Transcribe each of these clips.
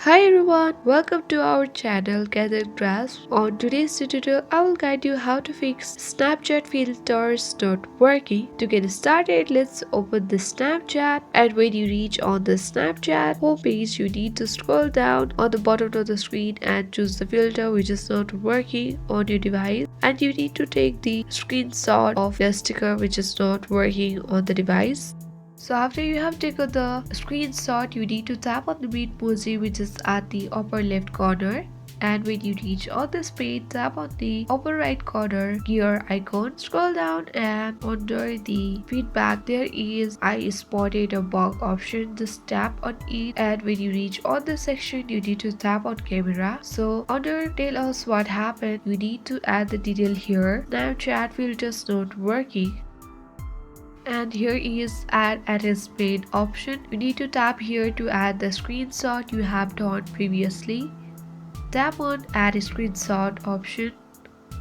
Hi everyone, welcome to our channel Gathered Grasp. On today's tutorial, I will guide you how to fix Snapchat filters not working. To get started, let's open the Snapchat, and when you reach on the Snapchat homepage, you need to scroll down on the bottom of the screen and choose the filter which is not working on your device, and you need to take the screenshot of the sticker which is not working on the device. So after you have taken the screenshot, you need to tap on the Bitmoji which is at the upper left corner. And when you reach on this page, tap on the upper right corner gear icon. Scroll down and under the feedback there is I spotted a bug option. Just tap on it, and when you reach on this section you need to tap on camera. So under tell us what happened, you need to add the detail here. Snapchat filters not working, and here is add anticipate option. You need to tap here to add the screenshot you have done previously. Tap on add screenshot option.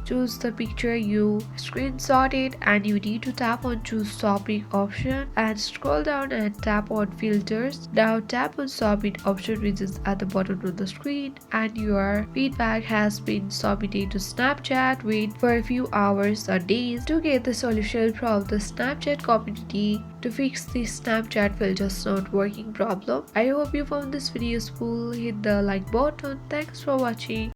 Choose the picture you screenshotted, and you need to tap on choose topic option and scroll down and tap on filters. Now tap on submit option which is at the bottom of the screen, and your feedback has been submitted to Snapchat. Wait for a few hours or days to get the solution from the Snapchat community to fix the Snapchat filters not working problem. I hope you found this video useful. Hit the like button. Thanks for watching.